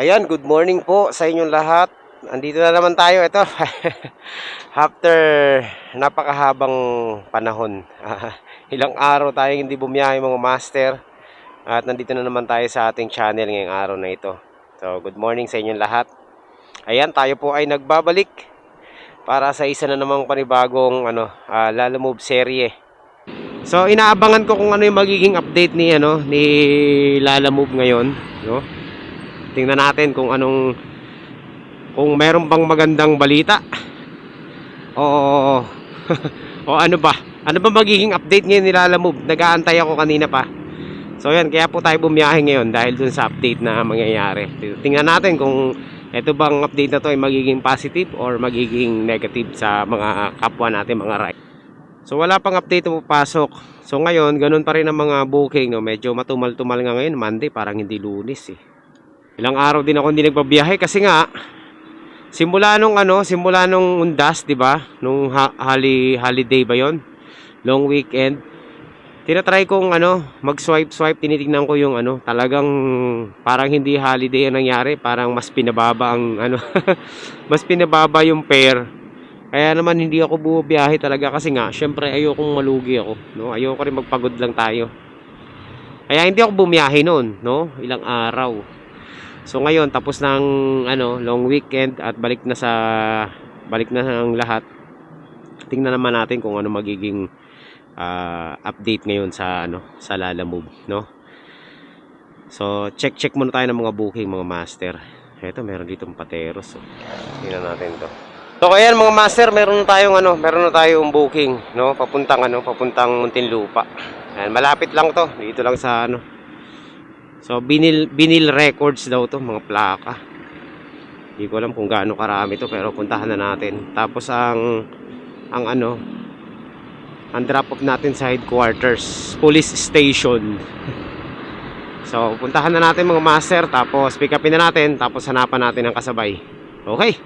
Ayan, good morning po sa inyong lahat. Andito na naman tayo. Ito, after napakahabang panahon. Ilang araw tayong hindi bumiyahe mga master. At nandito na naman tayo sa ating channel ngayong araw na ito. So, good morning sa inyong lahat. Ayan, tayo po ay nagbabalik para sa isa na namang panibagong Lala Move serye. So, inaabangan ko kung ano yung magiging update ni Lala Move ngayon, no? Tingnan natin kung meron bang magandang balita. O o ano ba? Ano ba magiging update ngayon ni Lala Move? Nag-aantay ako kanina pa. So yan, kaya po tayo bumiyahe ngayon dahil dun sa update na mangyayari. Tingnan natin kung ito bang update na to ay magiging positive or magiging negative sa mga kapwa natin, mga ride. So wala pang update na pupasok. So ngayon, ganun pa rin ang mga booking, no? Medyo matumal-tumal nga ngayon, Monday, parang hindi Lunes eh. Ilang araw din ako hindi nagbabiyahe kasi nga simula nung undas, 'di ba? Nung holiday ba 'yon? Long weekend. Tinatry kong mag-swipe, tinitingnan ko yung talagang parang hindi holiday ang nangyari, parang mas pinababa ang mas pinababa yung fare. Kaya naman hindi ako bumiyahe talaga kasi nga syempre ayokong malugi ako, no? Ayoko rin magpagod lang tayo. Kaya hindi ako bumiyahe noon, no? Ilang araw. So ngayon tapos ng long weekend at balik na ang lahat. Tingnan naman natin kung ano magiging update ngayon sa Lala Move, no? So check muna tayo ng mga booking, mga master. Ito meron ditong Pateros. Tingnan natin 'to. So ayan mga master, meron na tayong booking, no? Papuntang Muntinlupa. Ayan, malapit lang 'to. Dito lang sa So, vinyl records daw to, mga plaka. Hindi ko alam kung gaano karami to, pero puntahan na natin. Tapos ang drop off natin sa headquarters, police station. So, puntahan na natin mga master, tapos pick upin na natin, tapos hanapan natin ang kasabay. Okay.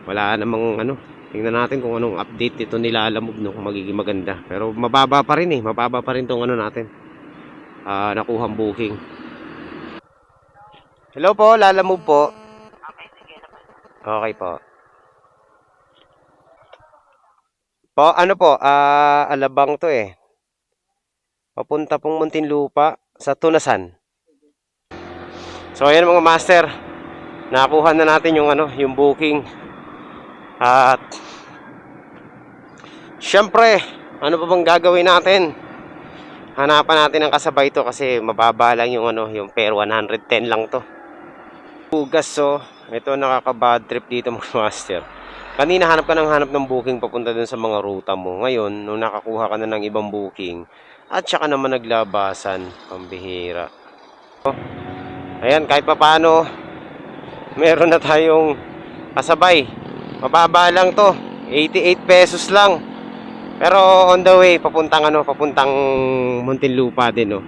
Wala namang tingnan natin kung anong update nito nila Lala Move, no, kung magiging maganda. Pero mababa pa rin tong natin. Nakuhang booking. Hello po, Lala Move po. Okay po. Alabang to eh. Papunta pong Muntinlupa sa Tunasan. So ayan mga master, nakuha na natin yung booking. At syempre, ano pa bang gagawin natin? Hanapan natin ang kasabay to kasi mababa lang yung fare, 110 lang to. Bugas, so ito nakaka-bad trip dito mga master. Kanina hanap ng booking papunta dun sa mga ruta mo. Ngayon, nung nakakuha ka na ng ibang booking at saka naman naglabasan, pambihira. So, ayan, kahit pa paano meron na tayong kasabay. Mababa lang to, 88 pesos lang. Pero on the way papuntang Muntinlupa din, no.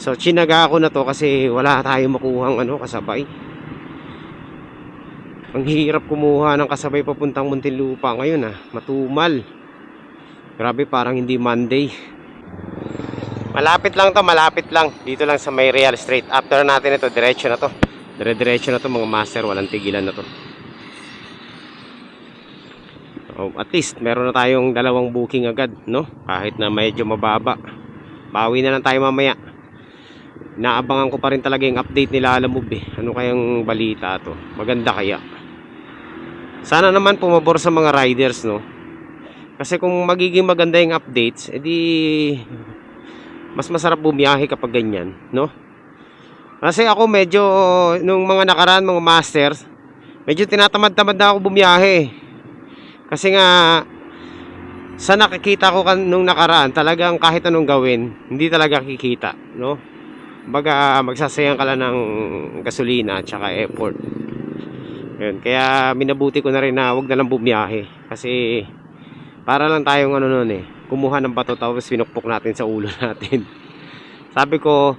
So chinaga ako na to kasi wala tayong makuhang kasabay. Ang hirap kumuha ng kasabay papuntang Muntinlupa ngayon, matumal. Grabe, parang hindi Monday. Malapit lang dito lang sa may Real Street. After natin ito, diretso na to. Diretso na to mga master, walang tigilan na to. At least meron na tayong dalawang booking agad, no? Kahit na medyo mababa. Bawi na lang tayo mamaya. Naabangan ko pa rin talaga yung update nila Lala Move eh. Ano kayang balita to? Maganda kaya? Sana naman pumabor sa mga riders, no? Kasi kung magiging maganda yung updates, edi mas masarap bumiyahe kapag ganyan, no? Kasi ako medyo nung mga nakaraan mga masters, medyo tinatamad-tamad na ako bumiyahe. Kasi nga sa nakikita ko nung nakaraan, talagang kahit anong gawin, hindi talaga kikita, no? Baga magsasayang ka lang ng gasolina at saka effort. Yun, kaya minabuti ko na rin na wag na lang bumiyahe. Kasi para lang tayong kumuha ng bato tapos pinukpok natin sa ulo natin. Sabi ko,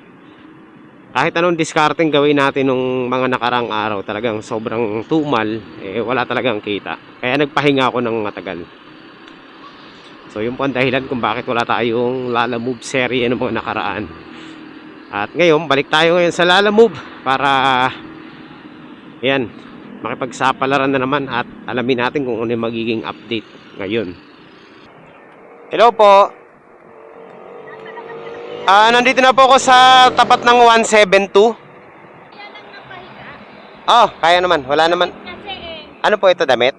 kahit anong discarding gawin natin nung mga nakarang araw, talagang sobrang tumal, wala talagang kita. Kaya nagpahinga ako ng matagal. So yun po ang dahilan kung bakit wala tayong Lala Move serye ng mga nakaraan. At ngayon, balik tayo ngayon sa Lala Move para Ayan, makipagsapalaran na naman at alamin natin kung ano yung magiging update ngayon. Hello po. Nandito na po ako sa tapat ng 172. Oh, kaya naman. Wala naman. Ano po ito, damit?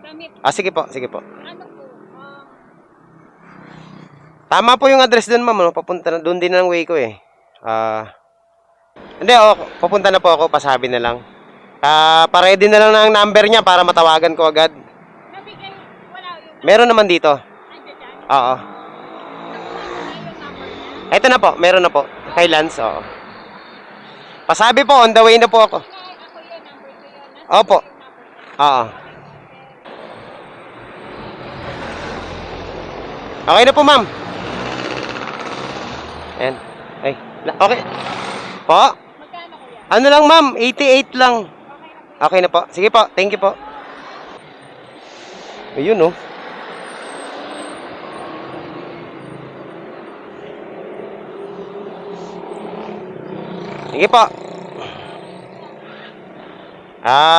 Sige po, sige po. Tama po yung address doon, ma'am. No? Papunta na doon din ang way ko eh. Hindi, papunta na po ako. Pasabi na lang. Pa-ready na lang ng number niya para matawagan ko agad. Meron naman dito. Oo. Ito na po, meron na po. Kay Lance, oo. Pasabi po, on the way na po ako. Opo. Oo. Okay na po, ma'am. Ayan. Ay, okay. Po? Ano lang, ma'am? 88 lang. Okay na po. Sige po, thank you po. Ayun, oh. Sige po.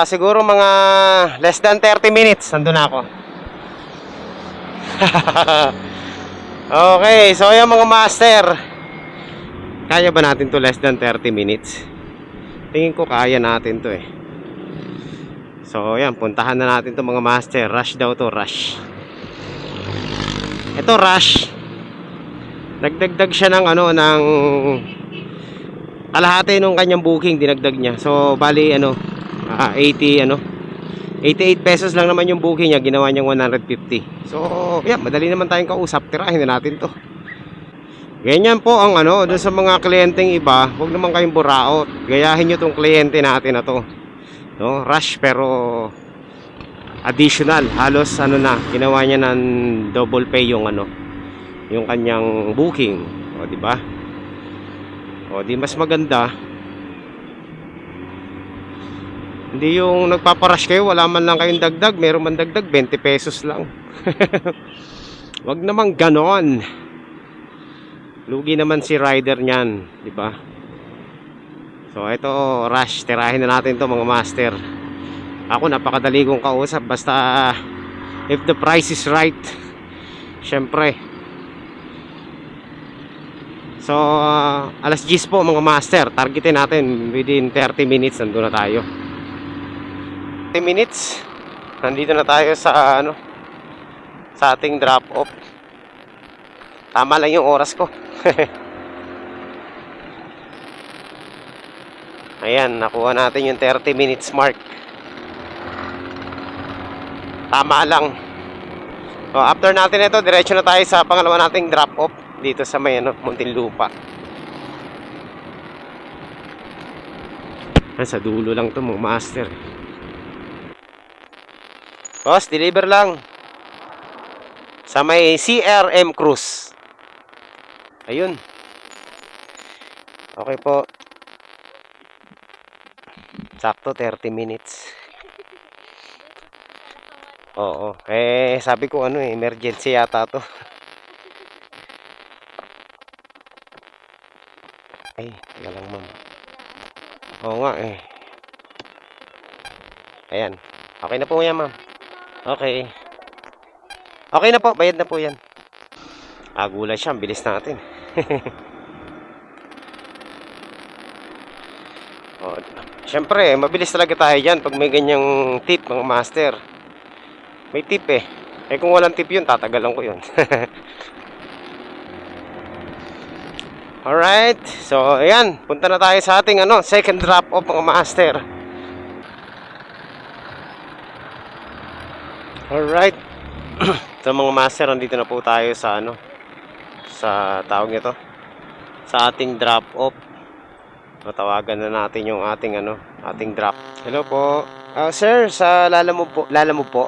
Siguro mga less than 30 minutes. Nandun na ako. Okay, so yung mga master. Kaya ba natin to less than 30 minutes? Tingin ko kaya natin to eh. So yan, puntahan na natin to mga master. Rush daw to, rush. Ito rush. Nagdagdag siya ng ano, ng kalahati nung kanyang booking, dinagdag niya. So bali ano, 88 pesos lang naman yung booking niya, ginawa niyang 150. So yeah, madali naman tayong kausap. Tirahin na natin to. Ganyan po ang ano, doon sa mga kliyenteng iba, huwag naman kayong buraot. Gayahin nyo tong kliyente natin na to. No, rush pero additional. Halos ano na, ginawa niya ng double pay yung ano, yung kanyang booking. O di ba? O di mas maganda. Hindi yung nagpaparush kayo, wala man lang kayong dagdag, meron man dagdag 20 pesos lang. Wag naman ganon. Lugi naman si rider niyan, di ba? So ito, rush, tirahin na natin to mga master. Ako napakadali kong kausap basta if the price is right. Syempre. So alas 10 po mga master. Targetin natin within 30 minutes nandun na tayo. 30 minutes. Nandito na tayo sa ano, sa ating drop off. Tama lang yung oras ko. Ayan, nakuha natin yung 30 minutes mark. Tama lang. So, after natin ito, diretso na tayo sa pangalawa nating drop off dito sa may ano, Muntinlupa. Sa dulo lang to mga master. Boss, deliver lang. Sa may CRM Cruise. Ayun. Okay po. Sakto 30 minutes. Oo. Sabi ko ano emergency yata to. Ay, teka lang ma'am. Oo nga Ayan. Okay na po yan ma'am. Okay. Okay na po, bayad na po yan. Gulay siya, bilis natin. Siyempre, mabilis talaga tayo dyan pag may ganyang tip mga master. May tip kung walang tip yun, tatagalan ko yun. Alright, so ayan, punta na tayo sa ating ano, second drop off mga master. Alright. So mga master, nandito na po tayo sa ano, sa tawag nito, sa ating drop off. Matawagan na natin yung ating ano, ating drop. Hello po. Sir, sa Lalamove po.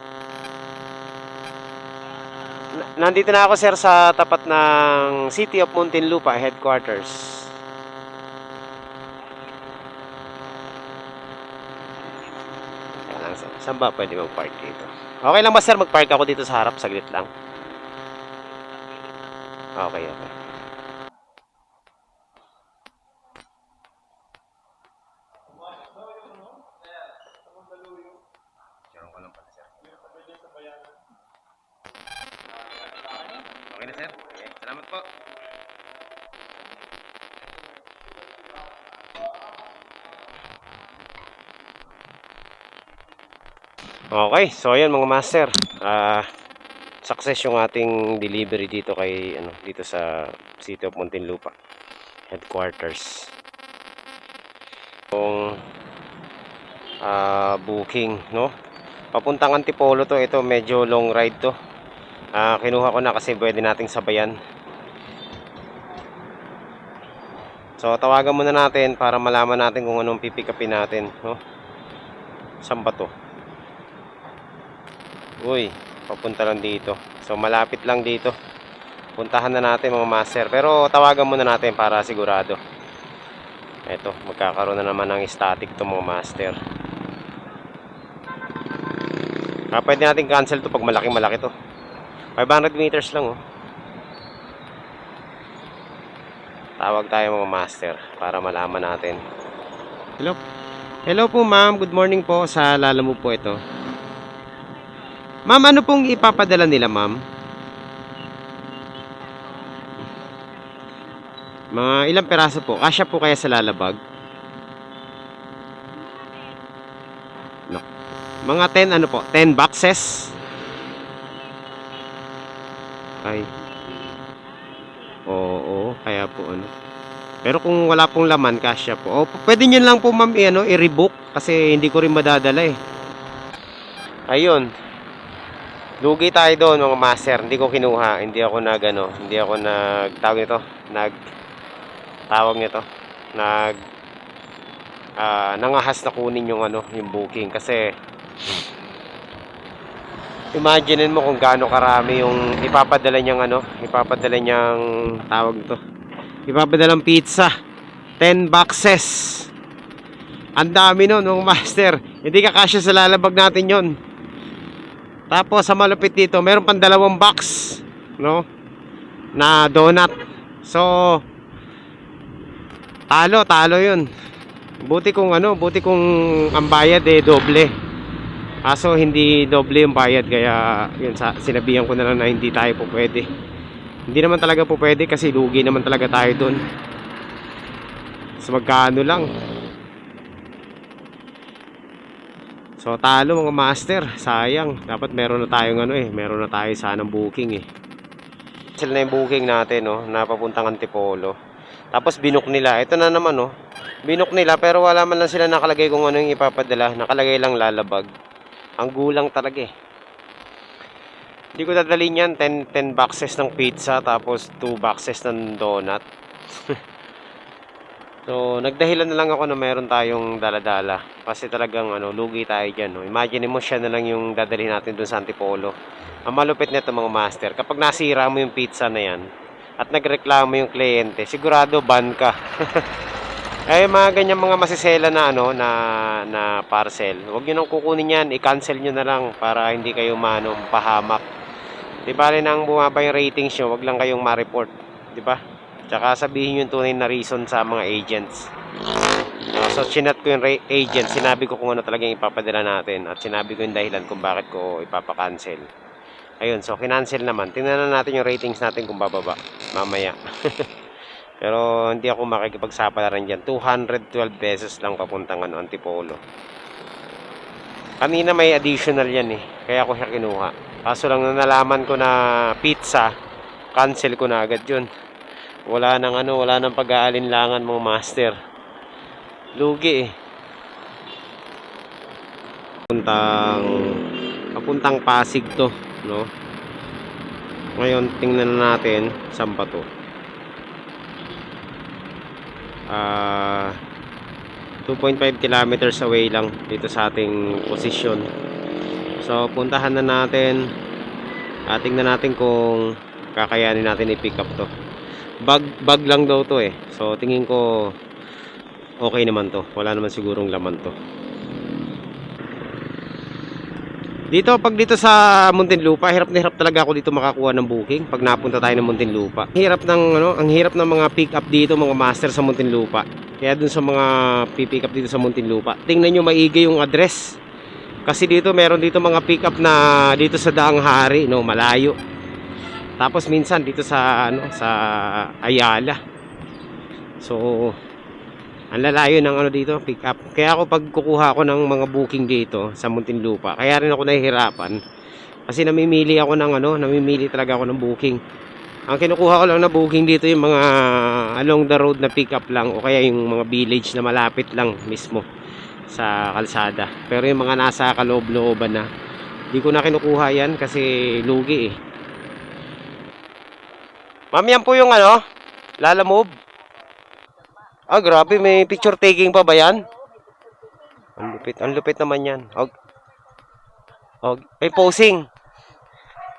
Nandito na ako sir sa tapat ng City of Muntinlupa headquarters. Saan ba pwede mag-park dito? Okay lang ba sir, mag-park ako dito sa harap, saglit lang. Okay. sir. Okay, salamat po. Okay, so ayan mga master. Success yung ating delivery dito kay dito sa City of Muntinlupa headquarters. Yung booking, no? Papuntang Antipolo to, ito medyo long ride to. Kinuha ko na kasi pwede nating sabayan. So tawagan muna natin para malaman natin kung anong pipick upin natin, no? Saan ba to? Uy, papunta lang dito. So malapit lang dito. Puntahan na natin mga master. Pero tawagan muna natin para sigurado. Eto, magkakaroon na naman ng static to mga master. Pwede natin cancel to pag malaki to. 500 meters lang, oh. Tawag tayo mga master para malaman natin. Hello. Hello po ma'am. Good morning po. Sa Lalamove po ito. Ma'am, ano pong ipapadala nila, ma'am? Mga ilang peraso po? Kasya po kaya sa lalabag? No. Mga 10 ano po? 10 boxes? Ay. Oo, kaya po ano. Pero kung wala pong laman, kasya po. O, pwede nyo lang po, ma'am, i-rebook kasi hindi ko rin madadala eh. Ayun. Lugi tayo doon mga master, hindi ko kinuha, hindi ako nangahas na kunin yung yung booking kasi imaginein mo kung gaano karami yung ipapadala niyang ipapadalang pizza, 10 boxes. Ang dami nun mga master, hindi kakasya sa lalabag natin yon. Tapos sa malupit dito, meron pang 2 box, no? Na donut. So talo 'yun. Buti kung ang bayad doble. Kaso hindi doble yung bayad kaya yun sinabihan ko na lang na hindi tayo po pwede. Hindi naman talaga po pwede kasi lugi naman talaga tayo doon. So magkano lang. So talo mga master, sayang. Dapat meron na tayo sanang booking eh. Cancel na yung booking natin, no, napapuntang Antipolo. Tapos binook nila. Ito na naman, no. Binook nila pero wala man lang sila nakalagay kung ano yung ipapadala. Nakalagay lang lalabag. Ang gulang talaga eh. Hindi ko dadalhin yan, 10 boxes ng pizza tapos 2 boxes ng donut. So, nagdahilan na lang ako na meron tayong daladala. Kasi talagang lugi tayo dyan. No? Imagine mo siya na lang yung dadalhin natin dun sa Antipolo. Ang malupit nito mga master, kapag nasira mo yung pizza na yan at nagreklamo yung kliyente, sigurado ban ka. Ay mga ganyan mga masisela na na parcel. Huwag niyo nang kukunin yan, i-cancel niyo na lang para hindi kayo pahamak. Di bale nang bumaba yung ratings niyo, wag lang kayong ma-report, di ba? Tsaka sabihin yung tunay na reason sa mga agents. So chinat ko yung agent, sinabi ko kung ano talagang ipapadala natin at sinabi ko yung dahilan kung bakit ko ipapakancel. Ayun, so kinancel naman. Tingnan na natin yung ratings natin kung bababa mamaya. Pero hindi ako makikipagsapalaran dyan. 212 pesos lang papuntang Antipolo. Kanina may additional yan eh, kaya ko siya kinuha. Kaso lang nalaman ko na pizza, cancel ko na agad yun. Wala nang pag-aalinlangan mga master. Lugi eh. Papuntang Pasig to, no? Ngayon tingnan natin saan ba to. 2.5 kilometers away lang dito sa ating posisyon. So puntahan na natin. Tingnan natin kung kakayanin natin i-pick up to. Bag lang daw to eh. So tingin ko okay naman to. Wala naman sigurong laman to. Pag dito sa Muntinlupa, hirap na hirap talaga ako dito makakuha ng booking pag napunta tayo ng Muntinlupa. Ang hirap ng mga pick up dito mga master sa Muntinlupa. Kaya dun sa mga pick up dito sa Muntinlupa, tingnan nyo maigi yung address. Kasi meron dito mga pick up na dito sa Daang Hari, no, malayo. Tapos minsan dito sa ano, sa Ayala. So ang lalayo ng ano dito, pick up. Kaya ako pag kukuha ako ng mga booking dito sa Muntinlupa, kaya rin ako nahihirapan. Kasi namimili ako ng ano, namimili talaga ako ng booking. Ang kinukuha ko lang na booking dito yung mga along the road na pick up lang, o kaya yung mga village na malapit lang mismo sa kalsada. Pero yung mga nasa kaloob-looban na, di ko na kinukuha yan kasi lugi eh. Ma'am, yan po yung ano, Lalamove. Ah, grabe, may picture taking pa ba yan? Ang lupit naman yan. May posing.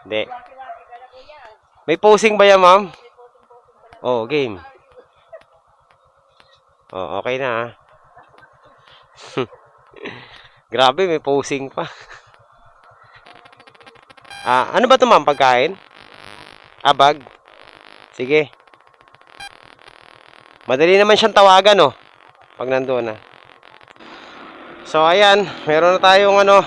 Hindi. May posing ba yan, ma'am? Oh, game. Oh, okay na ah. Grabe, may posing pa. Ah, ano ba 'to, ma'am? Pagkain? Ah, bag. Sige. Madali naman siyang tawagan, oh. Pag nandoon na. So, ayan. Meron na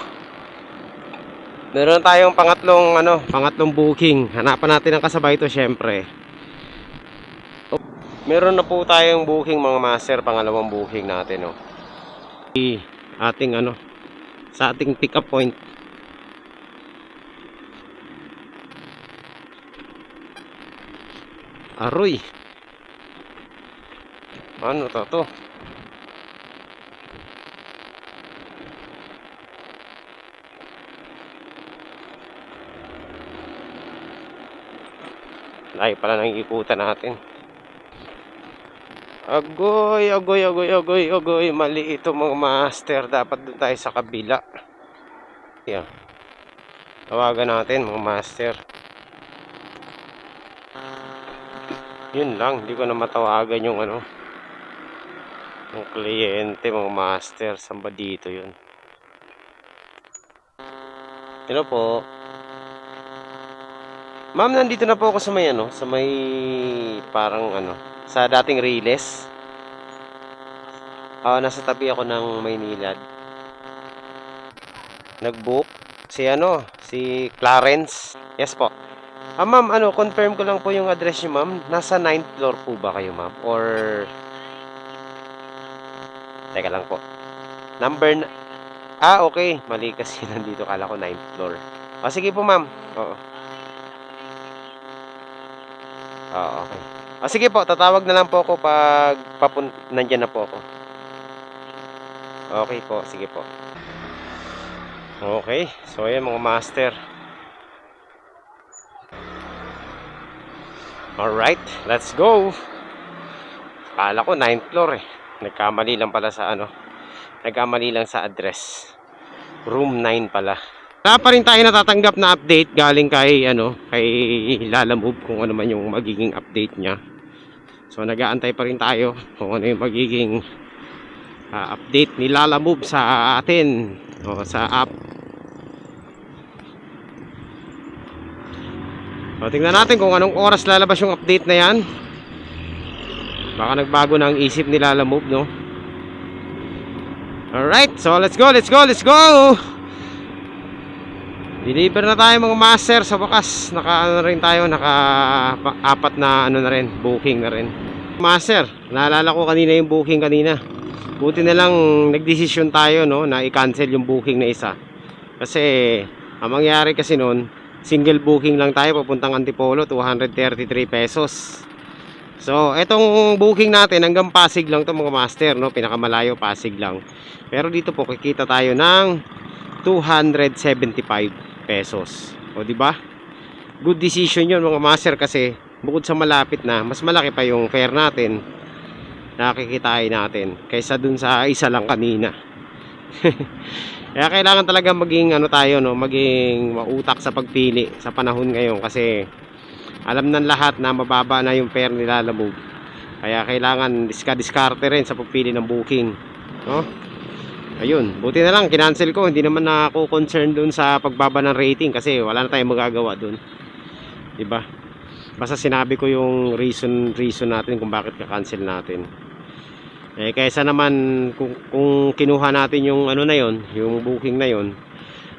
tayong pangatlong booking. Hanapan natin ang kasabay ito, syempre. Meron na po tayong booking, mga master. Pangalawang booking natin, oh. Ating sa ating pick up point. Aroy. Ano to? Layo pala ng ikutan natin. Agoy. Mali ito, mga master. Dapat doon tayo sa kabila. Yan. Tawagan natin, mga master. Yun lang. Hindi ko na matawagan yung yung kliyente, mga master. Saan ba dito yun? Hello po. Ma'am, nandito na po ako sa may sa may parang sa dating Riles. Nasa tabi ako ng Maynilad. Nag-book si Clarence. Yes po. Ma'am, confirm ko lang po yung address niyo, ma'am. Nasa 9th floor po ba kayo, ma'am? Or teka lang po. Okay. Mali kasi nandito, kala ko 9th floor. Sige po, ma'am. Oo. Okay. Sige po, tatawag na lang po ako pag nandyan na po ako. Okay po, sige po. Okay, so ayan, mga master. Alright, let's go. Kala ko 9th floor eh. Nagkamali lang sa address. Room 9 pala. Wala pa rin tayo natatanggap na update galing kay Lalamove, kung ano man yung magiging update niya. So nag-aantay pa rin tayo kung ano yung magiging update ni Lalamove sa atin o sa app. So tingnan natin kung anong oras lalabas yung update na yan. Baka nagbago na ang isip ni Lalamove, no? Alright, so let's go. Deliver na tayo, mga master. Sa wakas, naka-apat na booking na rin. Master, naalala ko kanina yung booking kanina. Buti na lang nagdesisyon tayo, no, na i-cancel yung booking na isa. Kasi ang mangyari kasi noon, single booking lang tayo papuntang Antipolo, 233 pesos. So, etong booking natin hanggang Pasig lang to, mga master, no? Pinakamalayo Pasig lang. Pero dito po kikita tayo ng 275 pesos. O di ba? Good decision 'yon, mga master, kasi bukod sa malapit na, mas malaki pa yung fare natin na kikitain natin kaysa dun sa isa lang kanina. Kaya kailangan talaga maging maging mautak sa pagpili sa panahon ngayon, kasi alam ng lahat na mababa na yung fare nila Lalamove. Kaya kailangan diskarte rin sa pagpili ng booking, no? Ayun, buti na lang kinancel ko, hindi naman ako concerned dun sa pagbaba ng rating kasi wala na tayong magagawa dun. 'Di ba? Basta sinabi ko yung reason natin kung bakit ka-cancel natin. Kaysa naman kung kinuha natin yung na yon, yung booking na yon,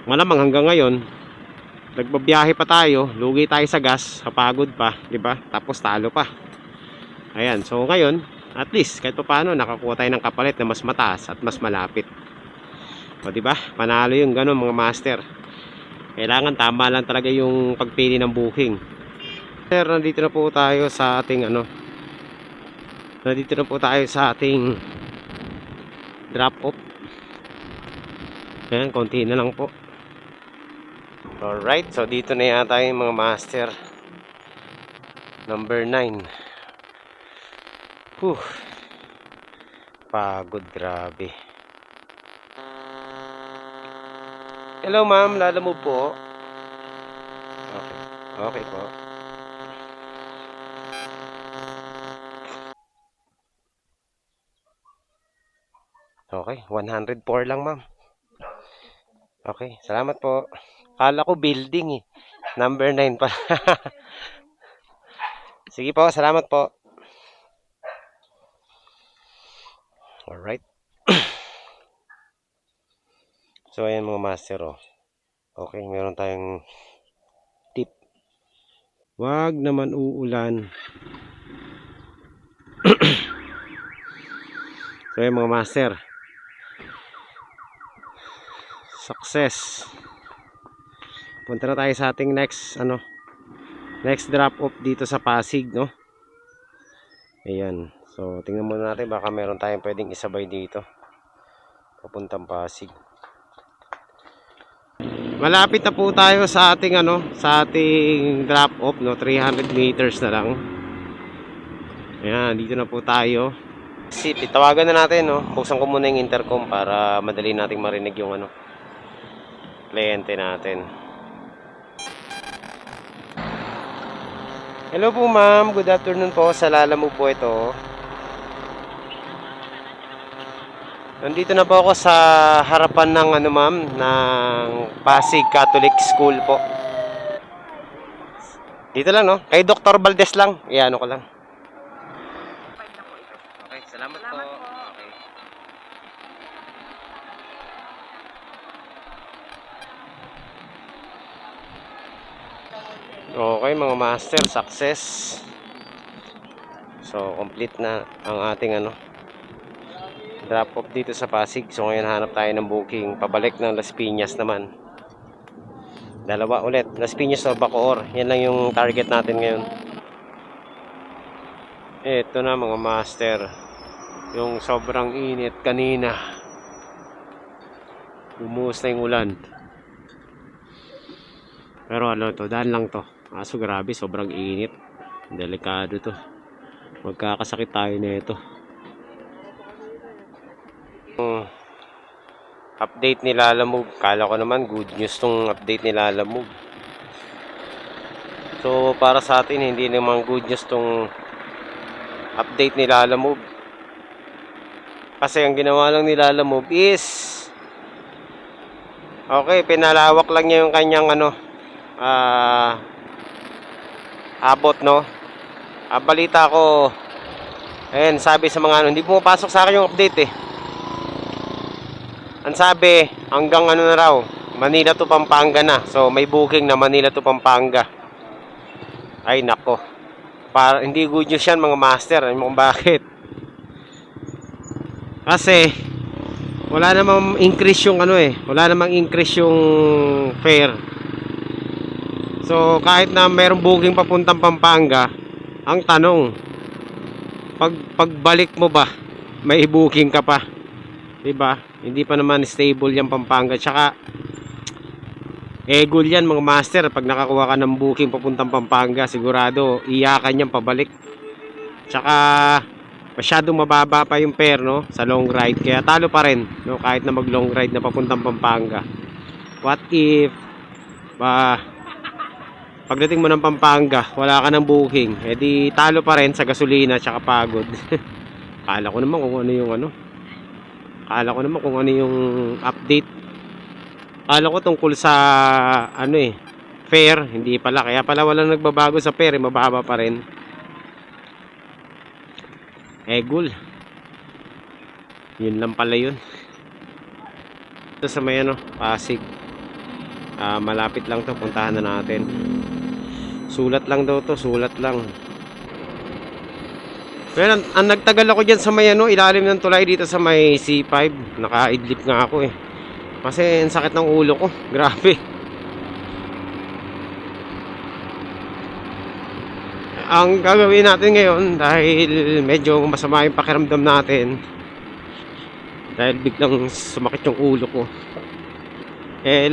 malamang hanggang ngayon nagbabiyahe pa tayo, lugi tayo sa gas, kapagod pa, di ba? Tapos talo pa. Ayan, so ngayon, at least kahit pa paano nakakuha tayo ng kapalit na mas mataas at mas malapit. O di ba? Panalo yung ganun mga master. Kailangan tama lang talaga yung pagpili ng booking. Sir, nandito na po tayo sa ating nandito na po tayo sa ating drop off. Ayan, konti na lang po. Alright, so dito na yata yung mga master. Number 9. Pagod, grabe. Hello ma'am, lalamove po. Okay, okay po. Okay, 104 lang ma'am. Okay, salamat po. Kala ko building eh. Number 9 pa. Sige po, salamat po. Alright. So ayan mga master oh. Okay, meron tayong tip. Wag naman uulan. So ayan mga master. Success. Punta na tayo sa ating next next drop off dito sa Pasig, no? Ayan. So tingnan muna natin baka meron tayong pwedeng isabay dito. Papuntang Pasig. Malapit na po tayo sa ating sa ating drop off, no? 300 meters na lang. Ayan, dito na po tayo. City, tawagan na natin, no? Buksan ko muna yung intercom para madali nating marinig yung kliyente natin. Hello po ma'am, good afternoon po. Sa Lalamove po ito. Nandito na po ako sa harapan ng ma'am, ng Pasig Catholic School po. Dito lang, no? Kay Dr. Valdez lang. Iyan ko lang. Okay, salamat po. Okay. Okay mga master, success. So complete na ang ating drop off dito sa Pasig. So ngayon hanap tayo ng booking pabalik ng Las Piñas naman. Dalawa ulit, Las Piñas o Bacoor. Yan lang yung target natin ngayon. Ito na mga master, yung sobrang init kanina. Bumuhos na yung ulan. Pero to, daan lang to. Kaso grabe, sobrang init. Delikado to. Magkakasakit tayo nito. Update ni Lalamove. Kala ko naman good news tong update ni Lalamove. So para sa atin hindi naman good news tong update ni Lalamove. Kasi ang ginawa lang ni Lalamove is okay, pinalawak lang niya yung kanyang abot, no? Balita ko, ayun, sabi sa mga hindi pumapasok sa akin yung update eh. Ang sabi, hanggang na raw, Manila to Pampanga na. So may booking na Manila to Pampanga. Ay nako. Para hindi good news yan mga master. Alam mo kung bakit? Kasi wala namang increase yung wala namang increase yung fare. So kahit na mayroong booking papuntang Pampanga, ang tanong, pagbalik mo ba may booking ka pa? 'Di ba? Hindi pa naman stable yung Pampanga. Tsaka goal yan mga master. Pag nakakuha ka ng booking papuntang Pampanga, sigurado iyakan yan pabalik. Tsaka masyadong mababa pa yung fare, no, sa long ride. Kaya talo pa rin, no, kahit na mag long ride na papuntang Pampanga. What if pagdating mo ng Pampanga wala ka ng booking, edi talo pa rin sa gasolina tsaka pagod. Akala ko naman kung ano yung update. Akala ko tungkol sa fare, hindi pala. Kaya pala walang nagbabago sa fare, mababa pa rin. Egul. Yun lang pala yun. Ito sa may Pasig. Malapit lang to, puntahan na natin. Sulat lang daw to, sulat lang. Pero ang nagtagal ako dyan sa may ilalim ng tulay dito sa may C5. Nakaidlip nga ako eh. Kasi ang sakit ng ulo ko. Grabe. Ang gagawin natin ngayon, dahil medyo masama yung pakiramdam natin, dahil biglang sumakit yung ulo ko,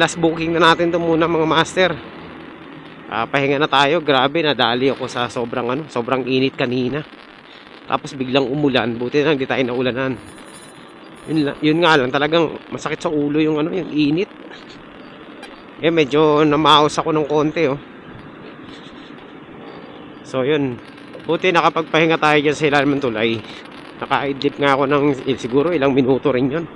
last booking na natin to muna mga master. Pahinga na tayo. Grabe, nadali ako sa sobrang init kanina. Tapos biglang umulan. Buti na lang di tayo naulanan. Yun nga lang, talagang masakit sa ulo yung yung init. Medyo namaos ako ng konti So yun, buti nakapagpahinga tayo dyan sa ilalim ng tulay. Nakaidlip nga ako ng siguro ilang minuto rin yun.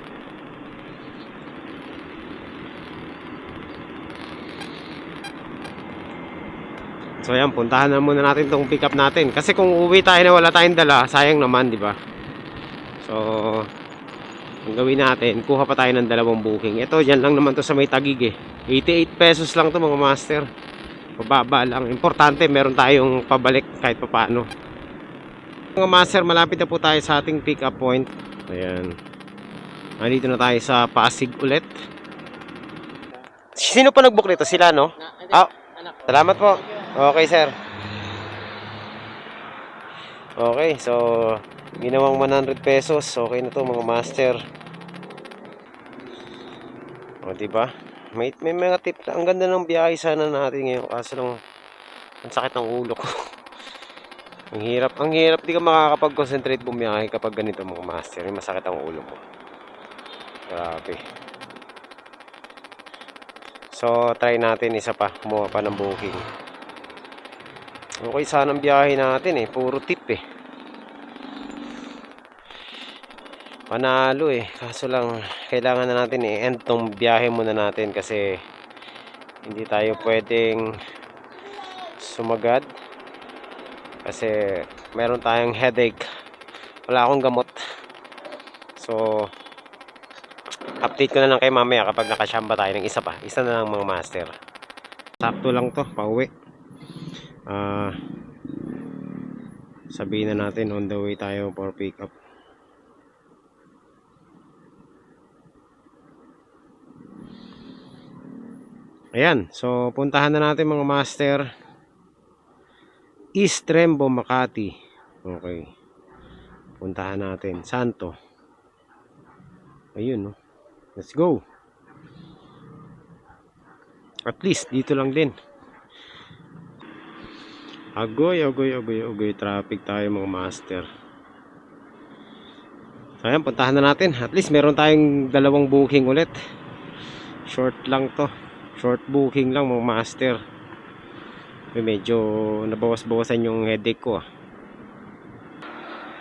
So yan, puntahan na muna natin tong pick up natin. Kasi kung uwi tayo na wala tayong dala, sayang naman, di ba? So, ang gawin natin, kuha pa tayo ng dalawang booking. Ito, dyan lang naman to sa may Taguig 88 pesos lang to mga master. Pababa lang. Importante, meron tayong pabalik kahit papaano. Mga master, malapit na po tayo sa ating pick up point. Ayan. Nandito na tayo sa Pasig ulit. Sino pa nag-book nito? Sila, no? Salamat po. Okay, sir. Okay, so ginawang 100 pesos. Okay na to mga master. O, diba? May mga tip na. Ang ganda ng biyahe sana natin ngayon. Kaso lang, ang sakit ng ulo ko. Ang hirap. Di ka makakapag-concentrate bumiyahe kapag ganito mga master. Masakit ang ulo mo. Grabe. So, try natin isa pa. Kumuha pa ng booking. Okay sana ang biyahe natin puro tip panalo kaso lang kailangan na natin end tong biyahe muna natin kasi hindi tayo pwedeng sumagad kasi meron tayong headache. Wala akong gamot, so update ko na lang kay mamaya kapag nakasyamba tayo ng isa na lang mga master. Sakto lang to, pauwi. Sabihin na natin on the way tayo for pick up. Ayan, so puntahan na natin mga master, East Rembo, Makati. Okay, puntahan natin. Santo. Ayun, no? Let's go. At least dito lang din. Agoy, traffic tayo mga master. So ayan, puntahan na natin. At least meron tayong dalawang booking ulit. Short lang to. Short booking lang mga master. Medyo nabawas-bawasan yung headache ko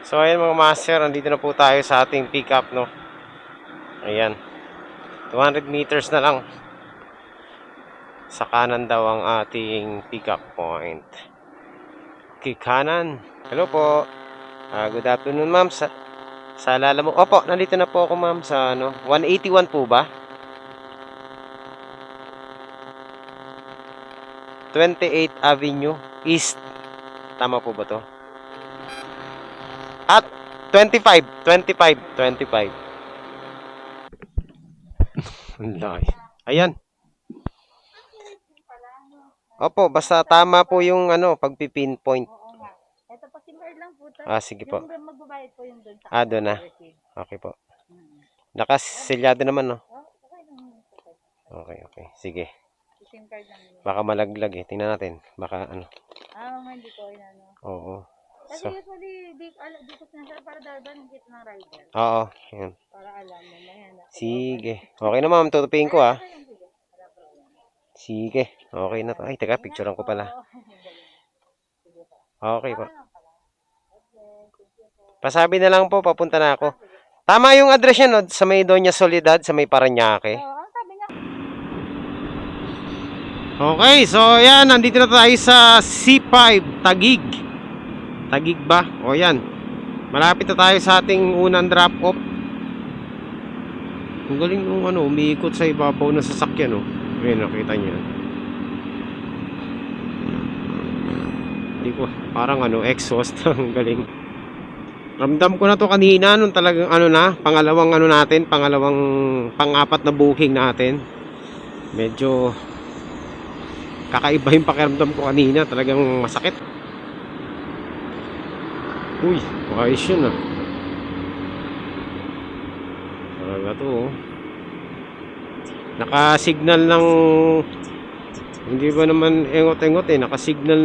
So ayan mga master, nandito na po tayo sa ating pick up, no. Ayan. 200 meters na lang. Sa kanan daw ang ating pick up point. Okay, kanan. Hello po. Good afternoon, ma'am. Sa Lalamove. Opo, nandito na po ako, ma'am, sa 181 po ba? 28th Avenue East. Tama po ba to? At 25. Ayan. Opo, basta tama po yung pagpipinpoint. Ito pa simmer lang po. Sige po. Yung magbabayad po yung doon sa doon na. Okay po. Nakasilyado naman, no? Okay. Sige. SIM card lang yun. Baka malaglag Tingnan natin. Baka Hindi ko Oo. Kasi usually, di ko sinasabi para dalaban ng ng rider. Oo. Yan. Para alam mo na. Sige. Okay na, ma'am. Tutupiin ko, Sige. Okay na to. Ay, teka. Picturean ko pala. Okay po. Pasabi na lang po. Papunta na ako. Tama yung address niya, no? Sa may Doña Soledad, sa may Parañaque. Okay, so yan. Nandito na tayo sa C5, Taguig. Taguig ba? O yan. Malapit na tayo sa ating unang drop off. Ang galing yung umiikot sa ibabaw ng sasakyan, Ayun, nakita niyo. Hindi ko, parang ano, exhaust. Ang galing. Ramdam ko na to kanina nung talagang ano na, pangalawang ano natin, pangalawang pang-apat na booking natin. Medyo kakaiba yung pakiramdam ko kanina, talagang masakit. Uy, ayos yun ah. Talaga to oh. Naka-signal ng, hindi ba naman engot-engot eh, naka-signal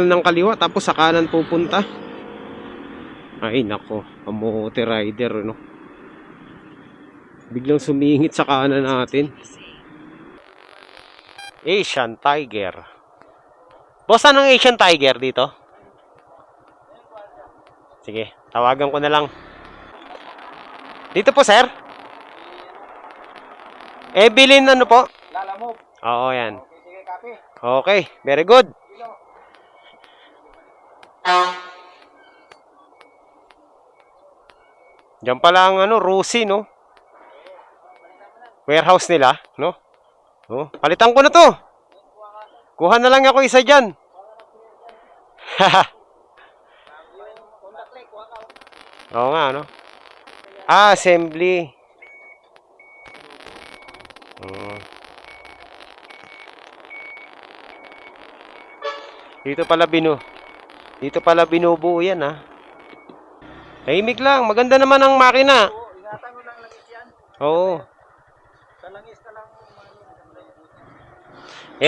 ng kaliwa tapos sa kanan pupunta. Ay nako, kamote rider no. Biglang sumingit sa kanan natin. Asian Tiger. Boss, anong Asian Tiger dito? Sige, tawagan ko na lang. Dito po, sir? Bilin ano po? Lalamove. Oo, yan. Okay, sige, copy. Okay, very good. Diyan pala ang ano, Rusi, no? Warehouse nila, no? Oh, palitan ko na to. Kuha na lang ako isa dyan. Oo nga, no? Assembly. Oh. Dito pala binubuo yan, ha? Tahimik lang, maganda naman ang makina. Ingatan mo lang langis yan. Oo. Sa langis ka lang.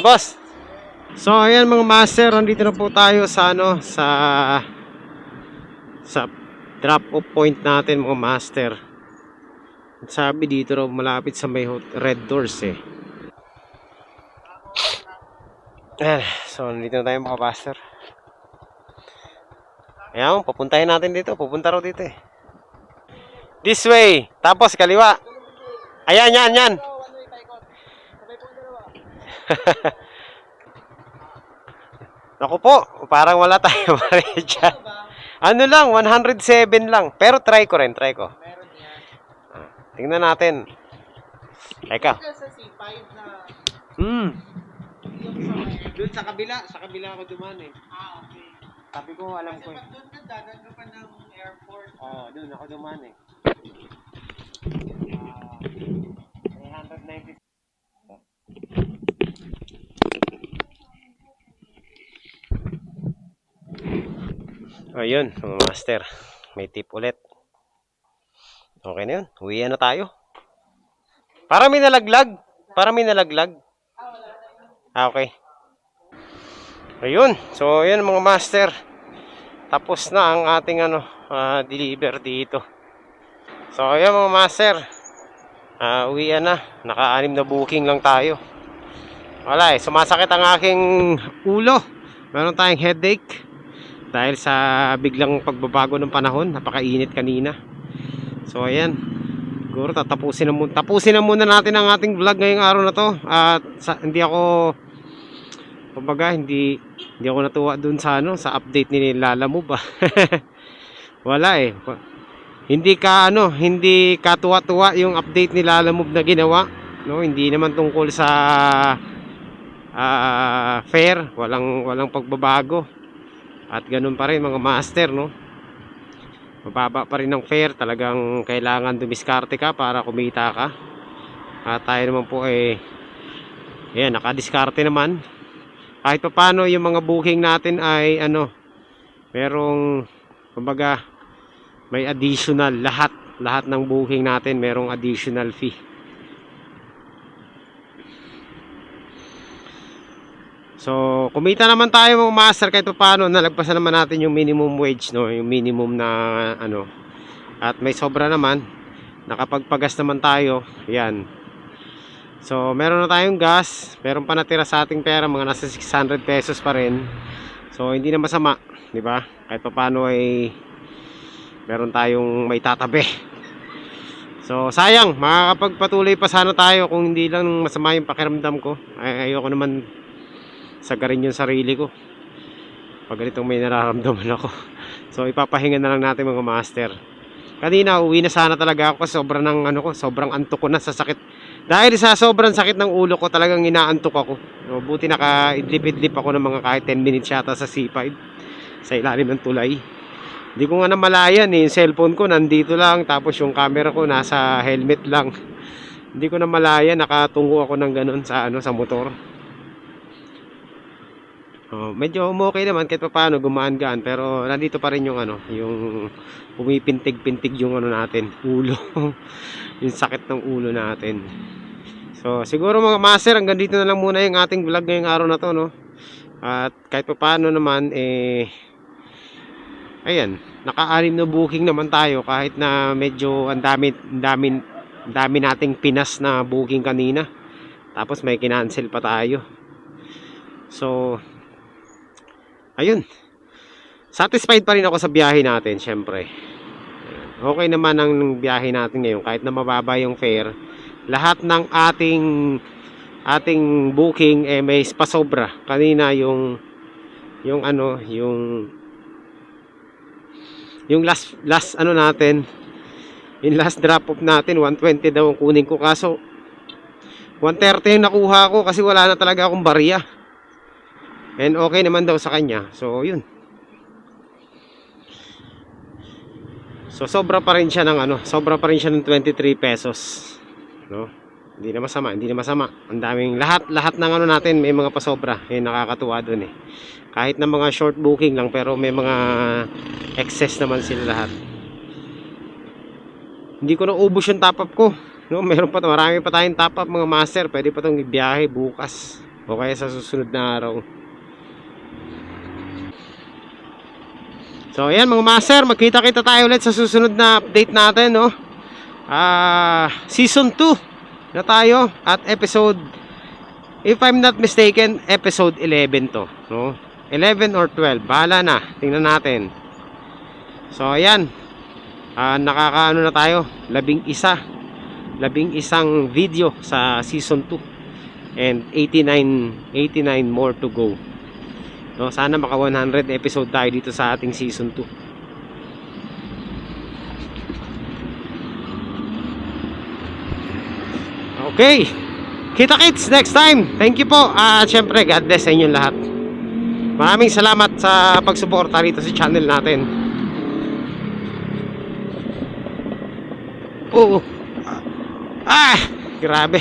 Boss. So, ayan mga master, nandito na po tayo sa ano, sa drop off point natin mga master. Sabi dito raw malapit sa may red doors eh. So, nandito na tayo mga master. Ayan, papuntahin natin dito. Pupunta raw dito eh. This way. Tapos kaliwa. Ayan, yan. Naku po, parang wala tayo mali dyan. Ano lang, 107 lang. Pero try ko. Tingnan natin. Teka. Sa C5 na Doon sa kabila ako dumaan eh. okay. Sabi ko, alam ko eh. Doon ka dagat ka pa ng airport. Oo, doon ako dumaan eh. 390. Ayun, mga master. May tip ulit. Okay na yun. Uwian na tayo. Para may nalaglag. Okay. Ayun. So, ayun mga master. Tapos na ang ating deliver dito. So, ayun mga master. Uwian na. Naka-6 na booking lang tayo. Wala eh. Sumasakit ang aking ulo. Meron tayong headache. Dahil sa biglang pagbabago ng panahon. Napakainit kanina. So, ayan. Siguro tapusin na muna natin ang ating vlog ngayong araw na to. At hindi ako natuwa dun sa update ni Lalamove. Wala eh. Hindi katuwa-tuwa yung update ni Lalamove na ginawa, no? Hindi naman tungkol sa fare, walang pagbabago. At ganun pa rin mga master, no? Mababa pa rin ang fare, talagang kailangan dumiskarte ka para kumita ka. At tayo naman po ayan, nakadiskarte naman. Kahit pa paano yung mga booking natin ay merong kumbaga may additional, lahat ng booking natin merong additional fee. So, kumita naman tayo mga master kahit pa paano, nalagpasan naman natin yung minimum wage, no, yung minimum na at may sobra naman, nakapagpagas naman tayo, yan. So, meron na tayong gas, meron pa natira sa ating pera, mga nasa 600 pesos pa rin. So, hindi na masama, di ba? Kahit pa paano ay meron tayong may tatabi. So, sayang, makakapagpatuloy pa sana tayo kung hindi lang masama yung pakiramdam ko. Ayoko naman sagarin yung sarili ko pag ganitong may nararamdaman ako. So, ipapahinga na lang natin mga master. Kanina, uwi na sana talaga ako kasi sobrang antok ko na sa sakit Dahil sa sobrang sakit ng ulo ko, talagang inaantok ako. So, buti naka-idlip-idlip ako ng mga kahit 10 minutes yata sa C5 sa ilalim ng tulay. Hindi ko nga namalayan eh. Yung cellphone ko nandito lang, tapos yung camera ko nasa helmet lang. Hindi ko namalayan, nakatungo ako ng ganun sa sa motor. Medyo okay naman kahit paano, gumaan-gaan, pero nandito pa rin yung yung pumipintig-pintig yung natin, ulo. Yung sakit ng ulo natin. So, siguro mga master, hanggang dito na lang muna yung ating vlog ngayong araw na to, no? At kahit paano naman, ayan, naka-anim na booking naman tayo kahit na medyo ang dami nating pinas na booking kanina. Tapos may kinancel pa tayo. So, ayun. Satisfied pa rin ako sa biyahe natin, syempre. Okay naman ang biyahe natin ngayon kahit na mababa yung fare. Lahat ng ating booking may pasobra. Kanina yung last natin, yung last drop off natin 120 daw ang kunin ko, kaso 130 yung nakuha ko kasi wala na talaga akong barya. And okay naman daw sa kanya. So yun. So sobra pa rin siya ng sobra pa rin siya ng 23 pesos. No? Hindi na masama. Ang daming lahat ng natin may mga pasobra. Nakakatuwa doon eh. Kahit na mga short booking lang, pero may mga excess naman sila lahat. Hindi ko na ubos yung top up ko. No, marami pa tayong top up mga master. Pwede pa tong ibiyahe bukas o kaya sa susunod na araw. So ayan mga master, magkita-kita tayo ulit sa susunod na update natin, no? Season 2 na tayo at episode, if I'm not mistaken, episode 11 to, no? 11 or 12, bahala na, tingnan natin. So ayan, nakakaano na tayo, 11 video sa season 2 and 89 more to go. No, sana maka 100 episode tayo dito sa ating season 2. Okay, kita-kits next time. Thank you po. At syempre, God bless sa inyong lahat. Maraming salamat sa pagsuporta dito sa channel natin. Oo. Grabe.